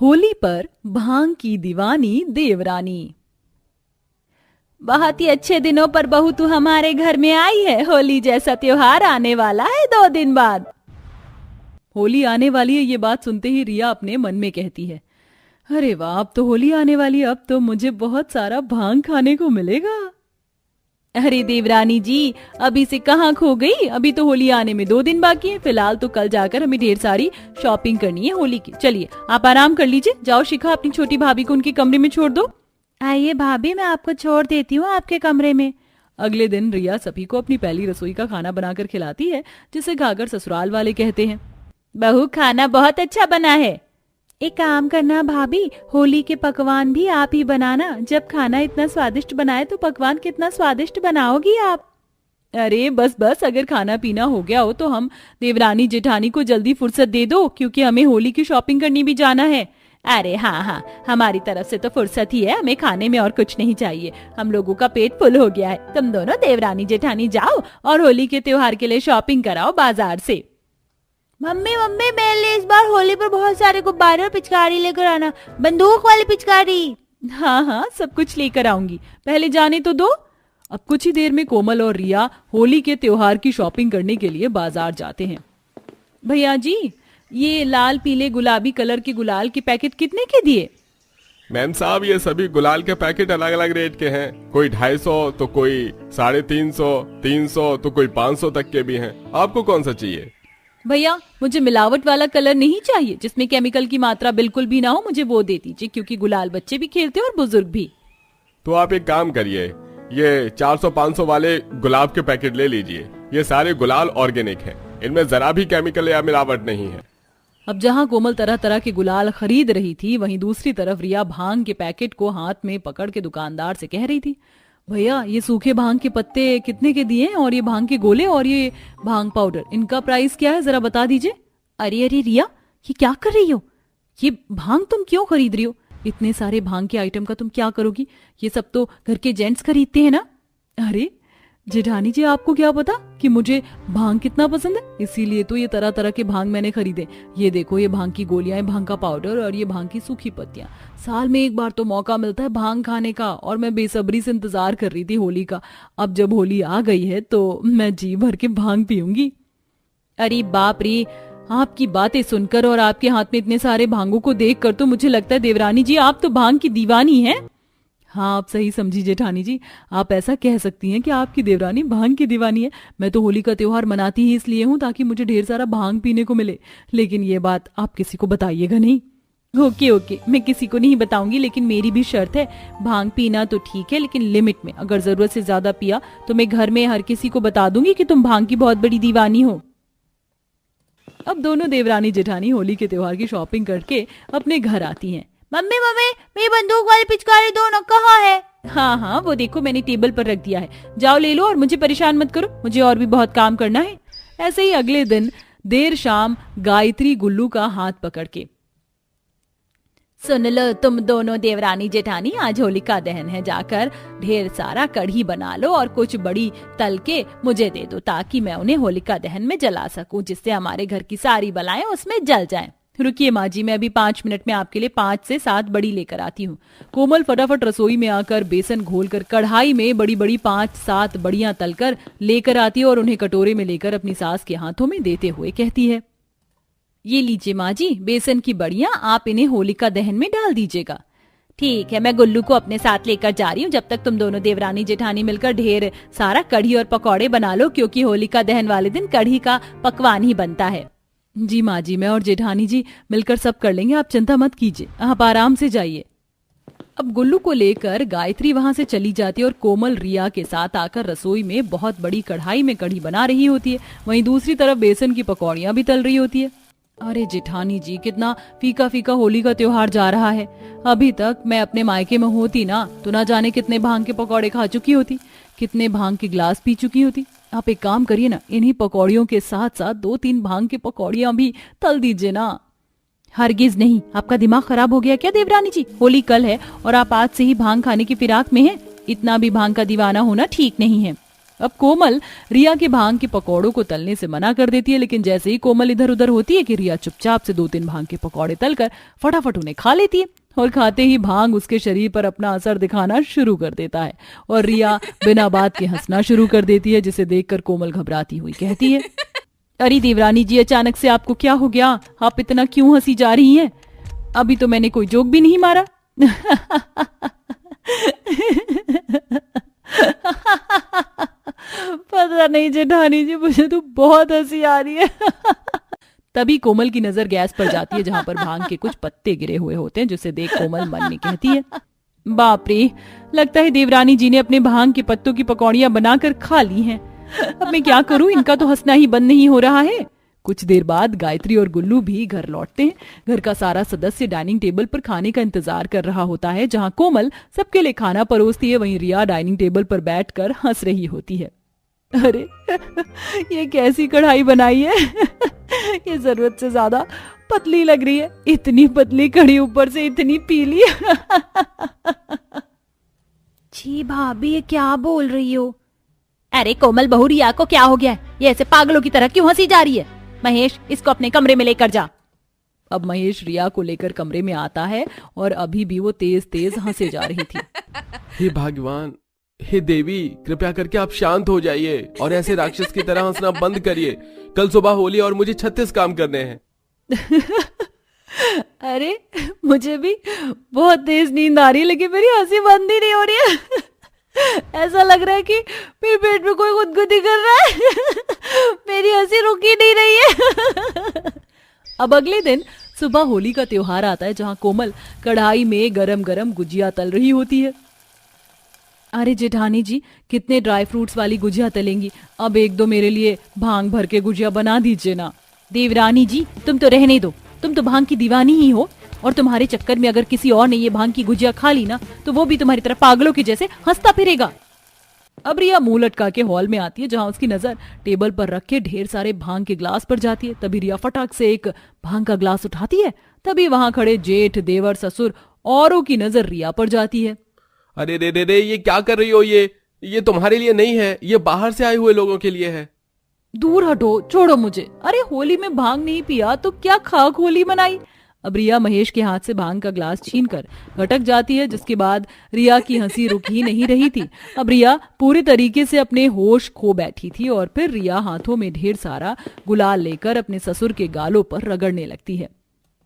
होली पर भांग की दीवानी देवरानी। बहुत ही अच्छे दिनों पर बहू तू हमारे घर में आई है। होली जैसा त्योहार आने वाला है 2 दिन बाद। होली आने वाली है, ये बात सुनते ही रिया अपने मन में कहती है, अरे वाह, अब तो होली आने वाली है, अब तो मुझे बहुत सारा भांग खाने को मिलेगा। अरे देवरानी जी, अभी से कहाँ खो गई? अभी तो होली आने में 2 दिन बाकी है। फिलहाल तो कल जाकर हमें ढेर सारी शॉपिंग करनी है होली की। चलिए आप आराम कर लीजिए। जाओ शिखा, अपनी छोटी भाभी को उनके कमरे में छोड़ दो। आइए भाभी, मैं आपको छोड़ देती हूँ आपके कमरे में। अगले दिन रिया सभी को अपनी पहली रसोई का खाना बनाकर खिलाती है, जिसे खाकर ससुराल वाले कहते हैं, बहू खाना बहुत अच्छा बना है। एक काम करना भाभी, होली के पकवान भी आप ही बनाना। जब खाना इतना स्वादिष्ट बनाए तो पकवान कितना स्वादिष्ट बनाओगी आप। अरे बस बस, अगर खाना पीना हो गया हो तो हम देवरानी जेठानी को जल्दी फुर्सत दे दो, क्योंकि हमें होली की शॉपिंग करनी भी जाना है। अरे हाँ हाँ, हमारी तरफ से तो फुर्सत ही है, हमें खाने में और कुछ नहीं चाहिए। हम लोगों का पेट फुल हो गया है। तुम दोनों देवरानी जेठानी जाओ और होली के त्योहार के लिए शॉपिंग कराओ बाजार से। मम्मी मम्मी, मेरे लिए इस बार होली पर बहुत सारे गुब्बारे और पिचकारी लेकर आना, बंदूक वाली पिचकारी। हाँ हाँ, सब कुछ लेकर आऊंगी, पहले जाने तो दो। अब कुछ ही देर में कोमल और रिया होली के त्योहार की शॉपिंग करने के लिए बाजार जाते हैं। भैया जी, ये लाल पीले गुलाबी कलर के गुलाल के पैकेट कितने के दिए? मैम साहब, ये सभी गुलाल के पैकेट अलग अलग रेट के हैं। कोई 250 तो कोई 350, 300 तो कोई 500 तक के भी हैं। आपको कौन सा चाहिए? भैया, मुझे मिलावट वाला कलर नहीं चाहिए, जिसमें केमिकल की मात्रा बिल्कुल भी ना हो। मुझे वो दे दीजिए, क्योंकि गुलाल बच्चे भी खेलते हैं और बुजुर्ग भी। तो आप एक काम करिए, ये 400-500 वाले गुलाब के पैकेट ले लीजिए। ये सारे गुलाल ऑर्गेनिक हैं, इनमें जरा भी केमिकल या मिलावट नहीं है। अब जहाँ कोमल तरह तरह के गुलाल खरीद रही थी, वहीं दूसरी तरफ रिया भांग के पैकेट को हाथ में पकड़ के दुकानदार से कह रही थी, भैया ये सूखे भांग के पत्ते कितने के दिए हैं, और ये भांग के गोले और ये भांग पाउडर, इनका प्राइस क्या है, जरा बता दीजिए। अरे अरे रिया, ये क्या कर रही हो? ये भांग तुम क्यों खरीद रही हो? इतने सारे भांग के आइटम का तुम क्या करोगी? ये सब तो घर के जेंट्स खरीदते हैं ना। अरे जेठानी जी, आपको क्या पता कि मुझे भांग कितना पसंद है, इसीलिए तो ये तरह तरह के भांग मैंने खरीदे। ये देखो, ये भांग की गोलियां, भांग का पाउडर और ये भांग की सूखी पत्तियां। साल में एक बार तो मौका मिलता है भांग खाने का, और मैं बेसब्री से इंतजार कर रही थी होली का। अब जब होली आ गई है तो मैं जी भर के भांग पीऊंगी। अरे बाप रे, आपकी बातें सुनकर और आपके हाथ में इतने सारे भांगों को देखकर तो मुझे लगता है देवरानी जी, आप तो भांग की दीवानी हैं। हाँ, आप सही समझी जेठानी जी, आप ऐसा कह सकती हैं कि आपकी देवरानी भांग की दीवानी है। मैं तो होली का त्योहार मनाती ही इसलिए हूँ ताकि मुझे ढेर सारा भांग पीने को मिले, लेकिन ये बात आप किसी को बताइएगा नहीं। ओके ओके, मैं किसी को नहीं बताऊंगी, लेकिन मेरी भी शर्त है, भांग पीना तो ठीक है लेकिन लिमिट में। अगर जरूरत से ज्यादा पिया तो मैं घर में हर किसी को बता दूंगी कि तुम भांग की बहुत बड़ी दीवानी हो। अब दोनों देवरानी जेठानी होली के त्योहार की शॉपिंग करके अपने घर आती हैं। मम्मी मम्मी, मेरी बंदूक वाली पिचकारी दो ना, कहाँ है? हाँ हाँ, वो देखो मैंने टेबल पर रख दिया है, जाओ ले लो और मुझे परेशान मत करो, मुझे और भी बहुत काम करना है। ऐसे ही अगले दिन देर शाम गायत्री गुल्लू का हाथ पकड़ के, सुन लो तुम दोनों देवरानी जेठानी, आज होलिका दहन है, जाकर ढेर सारा कढ़ी बना लो और कुछ बड़ी तल के मुझे दे दो, ताकि मैं उन्हें होलिका दहन में जला सकूं, जिससे हमारे घर की सारी बलाएं उसमें जल जाएं। रुकिए माँ जी, मैं अभी 5 मिनट में आपके लिए 5 से 7 बड़ी लेकर आती हूँ। कोमल फटाफट रसोई में आकर बेसन घोलकर कढ़ाई में बड़ी बड़ी 5-7 बड़ियां तलकर लेकर आती है और उन्हें कटोरे में लेकर अपनी सास के हाथों में देते हुए कहती है, ये लीजिए माँ जी, बेसन की बड़ियां, आप इन्हें होलिका दहन में डाल दीजिएगा। ठीक है, मैं गुल्लू को अपने साथ लेकर जा रही हूँ, जब तक तुम दोनों देवरानी जेठानी मिलकर ढेर सारा कढ़ी और पकौड़े बना लो, क्योंकि होलिका दहन वाले दिन कढ़ी का पकवान ही बनता है। जी माँ जी, मैं और जेठानी जी मिलकर सब कर लेंगे, आप चिंता मत कीजिए, आप आराम से जाइए। अब गुल्लू को लेकर गायत्री वहां से चली जाती है और कोमल रिया के साथ आकर रसोई में बहुत बड़ी कढ़ाई में कढ़ी बना रही होती है। वहीं दूसरी तरफ बेसन की पकौड़ियां भी तल रही होती है। अरे जेठानी जी, कितना फीका फीका होली का त्योहार जा रहा है। अभी तक मैं अपने मायके में होती ना तो ना जाने कितने भांग के पकौड़े खा चुकी होती, कितने भांग के ग्लास पी चुकी होती। आप एक काम करिए ना, इन्हीं पकौड़ियों के साथ साथ 2-3 भांग के पकौड़ियां भी तल दीजिए ना। हरगिज नहीं, आपका दिमाग खराब हो गया क्या देवरानी जी? होली कल है और आप आज से ही भांग खाने की फिराक में हैं। इतना भी भांग का दीवाना होना ठीक नहीं है। अब कोमल रिया के भांग के पकौड़ों को तलने से मना कर देती है, लेकिन जैसे ही कोमल इधर उधर होती है कि रिया चुपचाप से 2-3 भांग के पकौड़े तलकर फटाफट उन्हें खा लेती है और खाते ही भांग उसके शरीर पर अपना असर दिखाना शुरू कर देता है और रिया बिना बात के हंसना शुरू कर देती है, जिसे देखकर कोमल घबराती हुई कहती है, अरे देवरानी जी, अचानक से आपको क्या हो गया? आप इतना क्यों हंसी जा रही हैं? अभी तो मैंने कोई जोक भी नहीं मारा। पता नहीं जेठानी जी, मुझे तो बहुत हंसी आ रही है। तभी कोमल की नजर गैस पर जाती है जहां पर भांग के कुछ पत्ते गिरे हुए होते हैं, जिसे देख कोमल मन में कहती है, बाप रे, लगता है देवरानी जी ने अपने भांग के पत्तों की पकौड़ियां बनाकर खा ली हैं। अब मैं क्या करूं, इनका तो हंसना ही बंद नहीं हो रहा है। कुछ देर बाद गायत्री और गुल्लू भी घर लौटते हैं। घर का सारा सदस्य डाइनिंग टेबल पर खाने का इंतजार कर रहा होता है। जहां कोमल सबके लिए खाना परोसती है, वहीं रिया डाइनिंग टेबल पर बैठकर हंस रही होती है। अरे ये कैसी कढ़ाई बनाई है? ये जरूरत से ज्यादा पतली लग रही है। इतनी पतली कढ़ी, ऊपर से इतनी पीली। छी भाभी, ये क्या बोल रही हो? अरे कोमल बहू, रिया को क्या हो गया है? ये ऐसे पागलों की तरह क्यों हंसी जा रही है? महेश, इसको अपने कमरे में लेकर जा। अब महेश रिया को लेकर कमरे में आता है और अभी भी वो तेज तेज हंसे जा रही थी। हे भगवान, हे देवी, कृपया करके आप शांत हो जाइए और ऐसे राक्षस की तरह हंसना बंद करिए। कल सुबह होली और मुझे 36 काम करने हैं। अरे मुझे भी बहुत तेज नींद आ रही है, लेकिन मेरी हंसी बंद ही नहीं हो रही है। ऐसा लग रहा है कि मेरे पेट में कोई गुदगुदी कर रहा है। मेरी हंसी रुक ही नहीं रही है। अब अगले दिन सुबह होली का त्योहार आता है, जहां कोमल कढ़ाई में गरम गरम गुजिया तल रही होती है। अरे जेठानी जी, कितने ड्राई फ्रूट्स वाली गुजिया तलेंगी? अब 1-2 मेरे लिए भांग भर के गुजिया बना दीजिए ना। देवरानी जी, तुम तो रहने दो, तुम तो भांग की दीवानी ही हो, और तुम्हारे चक्कर में अगर किसी और ने ये भांग की गुजिया खा ली ना, तो वो भी तुम्हारी तरह पागलों के जैसे हंसता फिरेगा। अब रिया मुंह लटका के हॉल में आती है, जहां उसकी नजर टेबल पर रखे ढेर सारे भांग के ग्लास पर जाती है। तभी रिया फटाक से एक भांग का ग्लास उठाती है। तभी वहां खड़े जेठ, देवर, ससुर औरों की नजर रिया पर जाती है। अरे रे रे रे, ये क्या कर रही हो? ये तुम्हारे लिए नहीं है, ये बाहर से आए हुए लोगों के लिए है। दूर हटो, छोड़ो मुझे। अरे होली में भांग नहीं पिया तो क्या खाक होली मनाई? अब रिया महेश के हाथ से भांग का ग्लास छीनकर घटक जाती है, जिसके बाद रिया की हंसी रुक ही नहीं रही थी। अब रिया पूरी तरीके से अपने होश खो बैठी थी और फिर रिया हाथों में ढेर सारा गुलाल लेकर अपने ससुर के गालों पर रगड़ने लगती है।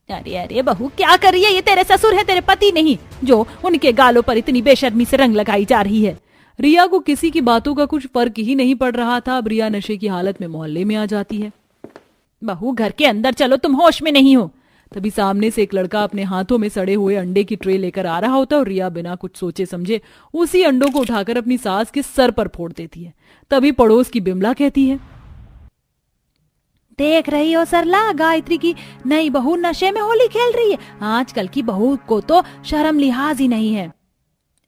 अरे अरे बहू, क्या कर रही है? ये तेरे ससुर है, तेरे पति नहीं, जो उनके गालों पर इतनी बेशर्मी से रंग लगाई जा रही है। रिया को किसी की बातों का कुछ फर्क ही नहीं पड़ रहा था। अब रिया नशे की हालत में मोहल्ले में आ जाती है। बहू, घर के अंदर चलो, तुम होश में नहीं हो। तभी सामने से एक लड़का अपने हाथों में सड़े हुए अंडे की ट्रे लेकर आ रहा होता है और रिया बिना कुछ सोचे समझे उसी अंडों को उठाकर अपनी सास के सर पर फोड़ देती है। तभी पड़ोस की बिमला कहती है, देख रही हो सरला, गायत्री की नई बहू नशे में होली खेल रही है। आजकल की बहू को तो शर्म लिहाज ही नहीं है।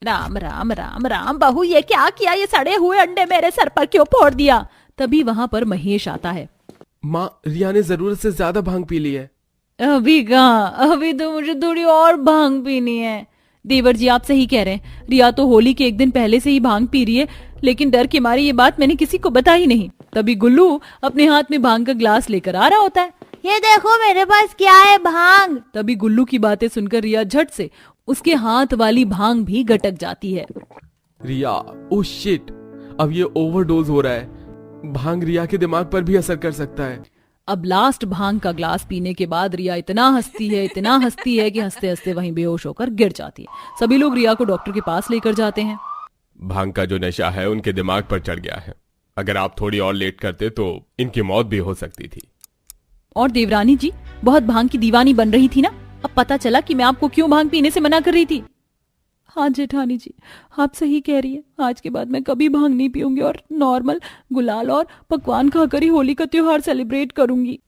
राम राम राम राम, बहू ये क्या किया? ये सड़े हुए अंडे मेरे सर पर क्यों फोड़ दिया? तभी वहां पर महेश आता है। माँ, रिया ने जरूरत से ज्यादा भांग पी ली है। अभी कहाँ, अभी तो मुझे थोड़ी और भांग पीनी है। देवर जी, आप सही कह रहे हैं। रिया तो होली के एक दिन पहले से ही भांग पी रही है, लेकिन डर के मारे ये बात मैंने किसी को बताई नहीं। तभी गुल्लू अपने हाथ में भांग का ग्लास लेकर आ रहा होता है। ये देखो मेरे पास क्या है, भांग। तभी गुल्लू की बातें सुनकर रिया झट से उसके हाथ वाली भांग भी गटक जाती है। रिया, ओह शिट, अब ये ओवरडोज हो रहा है। भांग रिया के दिमाग पर भी असर कर सकता है। अब लास्ट भांग का ग्लास पीने के बाद रिया इतना हंसती है कि हंसते हंसते वहीं बेहोश होकर गिर जाती है। सभी लोग रिया को डॉक्टर के पास लेकर जाते हैं। भांग का जो नशा है उनके दिमाग पर चढ़ गया है। अगर आप थोड़ी और लेट करते तो इनकी मौत भी हो सकती थी। और देवरानी जी बहुत भांग की दीवानी बन रही थी ना, अब पता चला कि मैं आपको क्यों भांग पीने से मना कर रही थी। हाँ जेठानी जी, आप सही कह रही है। आज के बाद मैं कभी भांग नहीं पीऊंगी और नॉर्मल गुलाल और पकवान खाकर ही होली का त्योहार सेलिब्रेट करूंगी।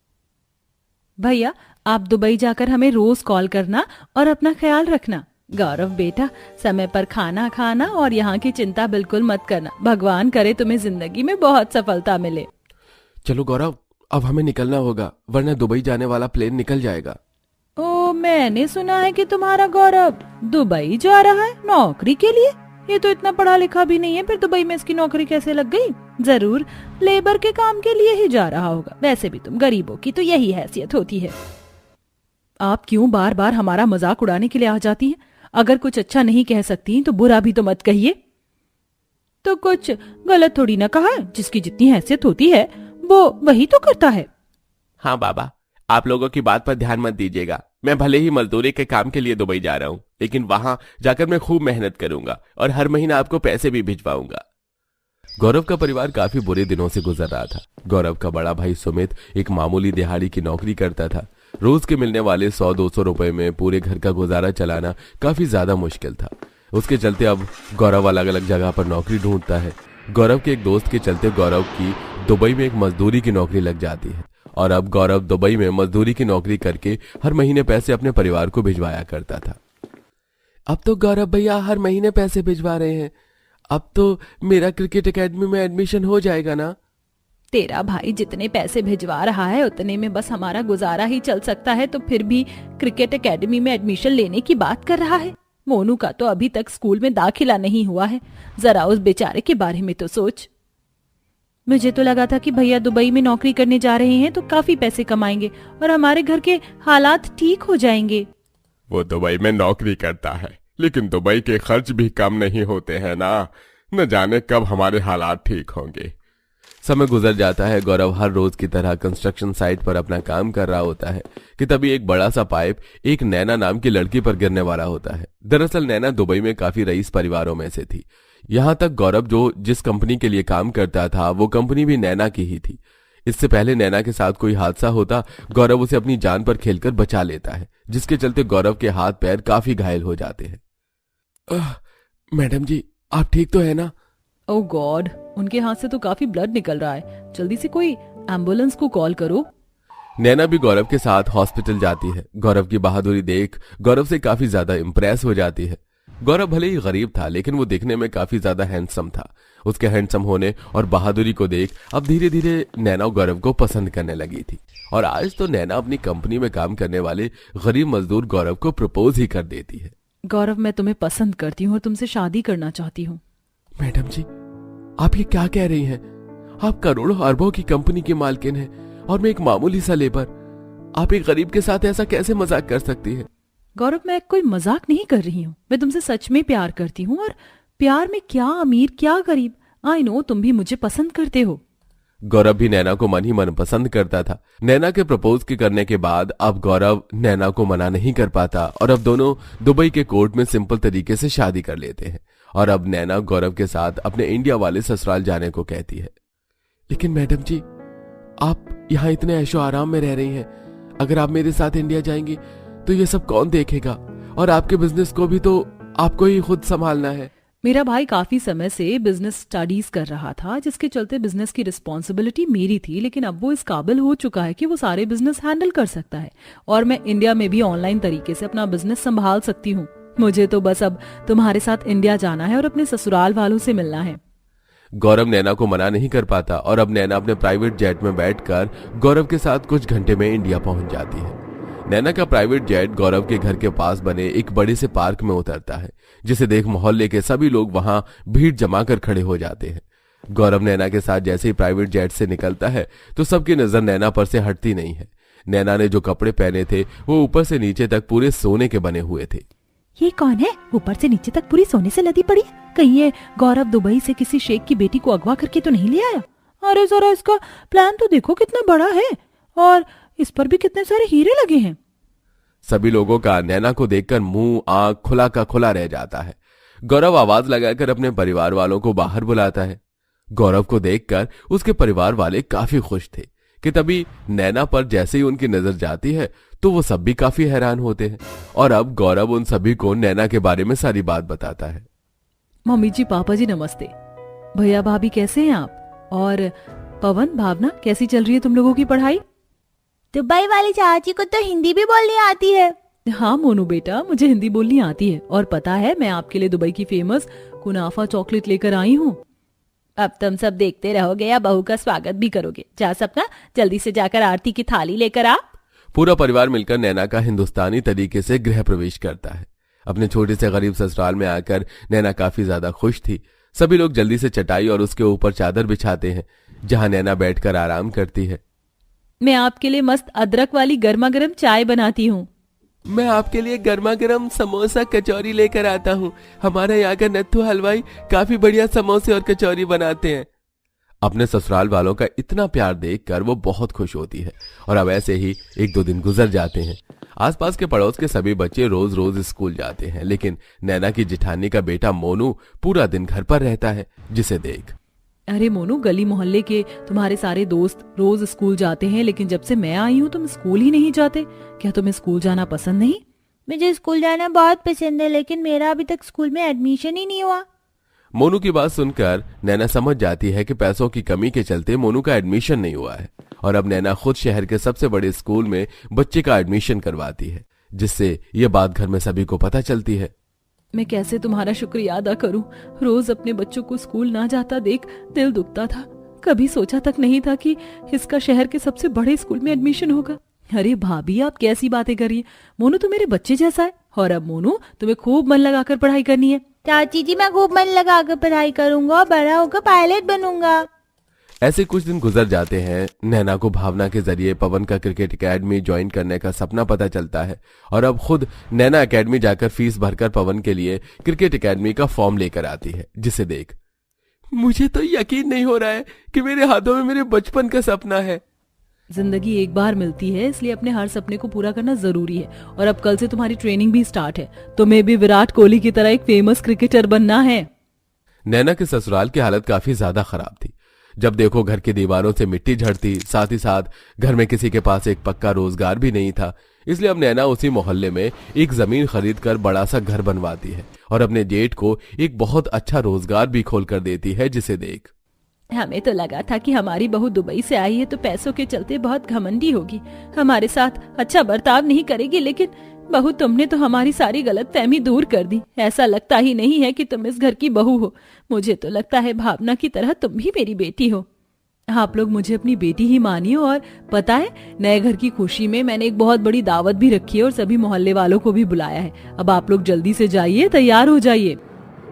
भैया, आप दुबई जाकर हमें रोज कॉल करना और अपना ख्याल रखना। गौरव बेटा, समय पर खाना खाना और यहाँ की चिंता बिल्कुल मत करना। भगवान करे तुम्हें जिंदगी में बहुत सफलता मिले। चलो गौरव, अब हमें निकलना होगा, वरना दुबई जाने वाला प्लेन निकल जाएगा। ओ, मैंने सुना है कि तुम्हारा गौरव दुबई जा रहा है नौकरी के लिए। ये तो इतना पढ़ा लिखा भी नहीं है, फिर दुबई में इसकी नौकरी कैसे लग गई? जरूर लेबर के काम के लिए ही जा रहा होगा। वैसे भी तुम गरीबों की तो यही हैसियत होती है। आप क्यों बार बार हमारा मजाक उड़ाने के लिए आ जाती हैं? अगर कुछ अच्छा नहीं कह सकती तो बुरा भी तो मत कहिए। तो कुछ गलत थोड़ी ना कहा है, जिसकी जितनी हैसियत होती है वो वही तो करता है। हाँ बाबा, आप लोगों की बात पर ध्यान मत दीजिएगा। मैं भले ही मजदूरी के काम के लिए दुबई जा रहा हूँ, लेकिन वहां जाकर मैं खूब मेहनत करूंगा और हर महीना आपको पैसे भी भिजवाऊंगा। गौरव का परिवार काफी बुरे दिनों से गुजर रहा था। गौरव का बड़ा भाई सुमित एक मामूली दिहाड़ी की नौकरी करता था। रोज के मिलने वाले 100-200 रुपए में पूरे घर का गुजारा चलाना काफी ज्यादा मुश्किल था। उसके चलते अब गौरव अलग अलग जगह पर नौकरी ढूंढता है। गौरव के एक दोस्त के चलते गौरव की दुबई में एक मजदूरी की नौकरी लग जाती है और अब गौरव दुबई में मजदूरी की नौकरी करके हर महीने पैसे अपने परिवार को भिजवाया करता था। अब तो गौरव भैया हर महीने पैसे भिजवा रहे हैं। अब तो मेरा क्रिकेट एकेडमी में एडमिशन हो जाएगा ना? तेरा भाई जितने पैसे भिजवा रहा है उतने में बस हमारा गुजारा ही चल सकता है, तो फिर भी क्रिकेट एकेडमी में एडमिशन लेने की बात कर रहा है। मोनू का तो अभी तक स्कूल में दाखिला नहीं हुआ है। जरा उस बेचारे के बारे में तो सोच। मुझे तो लगा था कि भैया दुबई में नौकरी करने जा रहे हैं तो काफी पैसे कमाएंगे और हमारे घर के हालात ठीक हो जाएंगे। वो दुबई में नौकरी करता है, लेकिन दुबई के खर्च भी कम नहीं होते हैं ना। न जाने कब हमारे हालात ठीक होंगे। समय गुजर जाता है। गौरव हर रोज की तरह कंस्ट्रक्शन साइट पर अपना काम कर रहा होता है कि तभी एक बड़ा सा पाइप एक नैना नाम की लड़की पर गिरने वाला होता है। दरअसल नैना दुबई में काफी रईस परिवारों में से थी। यहाँ तक गौरव जिस कंपनी के लिए काम करता था वो कंपनी भी नैना की ही थी। इससे पहले नैना के साथ कोई हादसा होता, गौरव उसे अपनी जान पर खेलकर बचा लेता है, जिसके चलते गौरव के हाथ पैर काफी घायल हो जाते हैं। मैडम जी, आप ठीक तो है ना? ओह गॉड, उनके हाथ से तो काफी ब्लड निकल रहा है। जल्दी से कोई एम्बुलेंस को कॉल करो। नैना भी गौरव के साथ हॉस्पिटल जाती है। गौरव की बहादुरी देख गौरव से काफी ज्यादा इंप्रेस हो जाती है। गौरव भले ही गरीब था, लेकिन वो दिखने में काफी ज्यादा हैंडसम था। उसके हैंडसम होने और बहादुरी को देख अब धीरे धीरे नैना गौरव को पसंद करने लगी थी और आज तो नैना अपनी कंपनी में काम करने वाले गरीब मजदूर गौरव को प्रपोज ही कर देती है। गौरव, मैं तुम्हें पसंद करती हूँ और तुमसे शादी करना चाहती हूँ। मैडम जी, आप ये क्या कह रही हैं? आप करोड़ों अरबों की कंपनी की मालकिन हैं और मैं एक मामूली सा लेबर। आप एक गरीब के साथ ऐसा कैसे मजाक कर सकती हैं? गौरव, मैं कोई मजाक नहीं कर रही हूँ। मैं तुमसे सच में प्यार करती हूँ और प्यार में क्या अमीर क्या गरीब, आई नो तुम भी मुझे पसंद करते हो। गौरव भी नैना को मन ही मन पसंद करता था। नैना के प्रपोज के करने के बाद अब गौरव नैना को मना नहीं कर पाता और अब दोनों दुबई के कोर्ट में सिंपल तरीके से शादी कर लेते हैं और अब नैना गौरव के साथ अपने इंडिया वाले ससुराल जाने को कहती है। लेकिन मैडम जी, आप यहाँ इतने ऐशो आराम में रह रही हैं, अगर आप मेरे साथ इंडिया जाएंगी तो ये सब कौन देखेगा? और आपके बिजनेस को भी तो आपको ही खुद संभालना है। मेरा भाई काफी समय से बिजनेस स्टडीज कर रहा था, जिसके चलते बिजनेस की रिस्पॉन्सिबिलिटी मेरी थी, लेकिन अब वो इस काबिल हो चुका है कि वो सारे बिजनेस हैंडल कर सकता है और मैं इंडिया में भी ऑनलाइन तरीके से अपना बिजनेस संभाल सकती हूँ। मुझे तो बस अब तुम्हारे साथ इंडिया जाना है और अपने ससुराल वालों से मिलना है। गौरव नैना को मना नहीं कर पाता और अब नैना अपने प्राइवेट जेट में बैठकर गौरव के साथ कुछ घंटे में इंडिया पहुंच जाती है। नैना का प्राइवेट जेट गौरव के घर के पास बने एक बड़े से पार्क में उतरता है, जिसे देख मोहल्ले के सभी लोग वहां भीड़ जमाकर खड़े हो जाते हैं। गौरव नैना के साथ जैसे ही प्राइवेट जेट से निकलता है तो सबकी नजर नैना पर से हटती नहीं है। नैना ने जो कपड़े पहने थे वो ऊपर से नीचे तक पूरे सोने के बने हुए थे। ये कौन है? ऊपर से नीचे तक पूरी सोने से लदी पड़ी है। कहीं ये गौरव दुबई से किसी शेख की बेटी को अगवा करके तो नहीं ले आया? अरे जरा इसका प्लान तो देखो कितना बड़ा है और इस पर भी कितने सारे हीरे लगे हैं। सभी लोगों का नैना को देखकर मुंह आंख खुला का खुला रह जाता है। गौरव आवाज लगाकर अपने परिवार वालों को बाहर बुलाता है। गौरव को देखकर उसके परिवार वाले काफी खुश थे कि तभी नैना पर जैसे ही उनकी नजर जाती है तो वो सब भी काफी हैरान होते हैं और अब गौरव उन सभी को नैना के बारे में सारी बात बताता है। मम्मी जी, पापा जी नमस्ते। भैया भाभी कैसे हैं आप? और पवन, भावना, कैसी चल रही है तुम लोगों की पढ़ाई? दुबई वाली चाची को तो हिंदी भी बोलनी आती है। हाँ मोनू बेटा, मुझे हिंदी बोलनी आती है और पता है मैं आपके लिए दुबई की फेमस कुनाफा चॉकलेट लेकर आई हूँ। अब तुम सब देखते रहोगे या बहू का स्वागत भी करोगे? जा सपना, जल्दी से जाकर आरती की थाली लेकर आ। पूरा परिवार मिलकर नैना का हिंदुस्तानी तरीके से गृह प्रवेश करता है। अपने छोटे से गरीब ससुराल में आकर नैना काफी ज्यादा खुश थी। सभी लोग जल्दी से चटाई और उसके ऊपर चादर बिछाते हैं, जहां नैना बैठकर आराम करती है। मैं आपके लिए मस्त अदरक वाली गर्मा गर्म चाय बनाती हूँ। मैं आपके लिए गर्मा गर्म समोसा कचौरी लेकर आता हूँ। हमारे यहाँ का नत्थू हलवाई काफी बढ़िया समोसे और कचौरी बनाते हैं। अपने ससुराल वालों का इतना प्यार देखकर वो बहुत खुश होती है। और अब ऐसे ही 1-2 दिन गुजर जाते हैं। आसपास के पड़ोस के सभी बच्चे रोज रोज स्कूल जाते हैं, लेकिन नैना की जिठानी का बेटा मोनू पूरा दिन घर पर रहता है, जिसे देख अरे मोनू, गली मोहल्ले के तुम्हारे सारे दोस्त रोज स्कूल जाते हैं, लेकिन जब से मैं आई हूँ तुम स्कूल ही नहीं जाते। क्या तुम्हें स्कूल जाना पसंद नहीं? मुझे स्कूल जाना बहुत पसंद है, लेकिन मेरा अभी तक स्कूल में एडमिशन ही नहीं हुआ। मोनू की बात सुनकर नैना समझ जाती है कि पैसों की कमी के चलते मोनू का एडमिशन नहीं हुआ है, और अब नैना खुद शहर के सबसे बड़े स्कूल में बच्चे का एडमिशन करवाती है, जिससे ये बात घर में सभी को पता चलती है। मैं कैसे तुम्हारा शुक्रिया अदा करूं? रोज अपने बच्चों को स्कूल ना जाता देख दिल दुखता था। कभी सोचा तक नहीं था कि इसका शहर के सबसे बड़े स्कूल में एडमिशन होगा। अरे भाभी, आप कैसी बातें कर रही हैं? मोनू तो मेरे बच्चे जैसा है। और अब मोनू, तुम्हें खूब मन लगाकर पढ़ाई करनी है। चाची जी, मैं खूब मन लगाकर पढ़ाई करूंगा, बड़ा होकर पायलट बनूंगा। ऐसे कुछ दिन गुजर जाते हैं। नैना को भावना के जरिए पवन का क्रिकेट एकेडमी ज्वाइन करने का सपना पता चलता है, और अब खुद नैना एकेडमी जाकर फीस भरकर पवन के लिए क्रिकेट एकेडमी का फॉर्म लेकर आती है, जिसे देख मुझे तो यकीन नहीं हो रहा है कि मेरे हाथों में मेरे बचपन का सपना है। जिंदगी एक बार मिलती है, इसलिए अपने हर सपने को पूरा करना जरूरी है। और अब कल से तुम्हारी ट्रेनिंग भी स्टार्ट है। तुम्हें भी विराट कोहली की तरह एक फेमस क्रिकेटर बनना है। नैना के ससुराल की हालत काफी ज्यादा खराब थी। जब देखो घर की दीवारों से मिट्टी झड़ती, साथ ही साथ घर में किसी के पास एक पक्का रोजगार भी नहीं था। इसलिए अब नैना उसी मोहल्ले में एक जमीन खरीदकर बड़ा सा घर बनवाती है, और अपने जेठ को एक बहुत अच्छा रोजगार भी खोल कर देती है, जिसे देख हमें तो लगा था कि हमारी बहू दुबई से आई है तो पैसों के चलते बहुत घमंडी होगी, हमारे साथ अच्छा बर्ताव नहीं करेगी, लेकिन बहू तुमने तो हमारी सारी गलतफहमी दूर कर दी। ऐसा लगता ही नहीं है कि तुम इस घर की बहू हो। मुझे तो लगता है भावना की तरह तुम भी मेरी बेटी हो। आप लोग मुझे अपनी बेटी ही मानिए। और पता है, नए घर की खुशी में मैंने एक बहुत बड़ी दावत भी रखी है और सभी मोहल्ले वालों को भी बुलाया है। अब आप लोग जल्दी से जाइए, तैयार हो जाइए।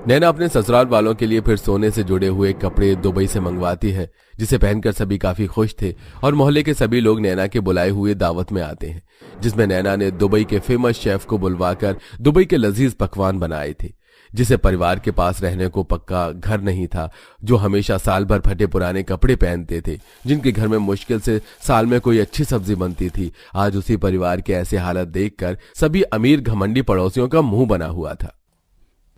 नैना अपने ससुराल वालों के लिए फिर सोने से जुड़े हुए कपड़े दुबई से मंगवाती है, जिसे पहनकर सभी काफी खुश थे। और मोहल्ले के सभी लोग नैना के बुलाए हुए दावत में आते हैं, जिसमें नैना ने दुबई के फेमस शेफ को बुलवाकर दुबई के लजीज पकवान बनाए थे। जिसे परिवार के पास रहने को पक्का घर नहीं था, जो हमेशा साल भर फटे पुराने कपड़े पहनते थे, जिनके घर में मुश्किल से साल में कोई अच्छी सब्जी बनती थी, आज उसी परिवार के ऐसे हालत देखकर सभी अमीर घमंडी पड़ोसियों का मुंह बना हुआ था।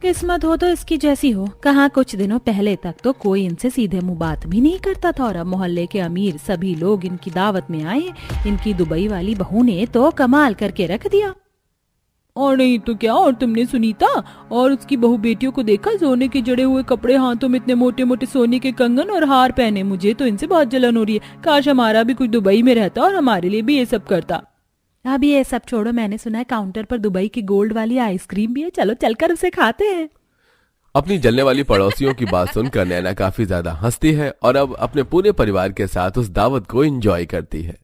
किस्मत हो तो इसकी जैसी हो। कहाँ कुछ दिनों पहले तक तो कोई इनसे सीधे मुंह बात भी नहीं करता था, और अब मोहल्ले के अमीर सभी लोग इनकी दावत में आए। इनकी दुबई वाली बहू ने तो कमाल करके रख दिया। और नहीं तो क्या। और तुमने सुनीता और उसकी बहू बेटियों को देखा? सोने के जड़े हुए कपड़े, हाथों में इतने मोटे मोटे सोने के कंगन और हार पहने। मुझे तो इनसे बहुत जलन हो रही है। काश हमारा भी कुछ दुबई में रहता और हमारे लिए भी ये सब करता। अब ये सब छोड़ो, मैंने सुना है काउंटर पर दुबई की गोल्ड वाली आइसक्रीम भी है। चलो चलकर उसे खाते हैं। अपनी जलने वाली पड़ोसियों की बात सुनकर नैना काफी ज्यादा हंसती है, और अब अपने पूरे परिवार के साथ उस दावत को एंजॉय करती है।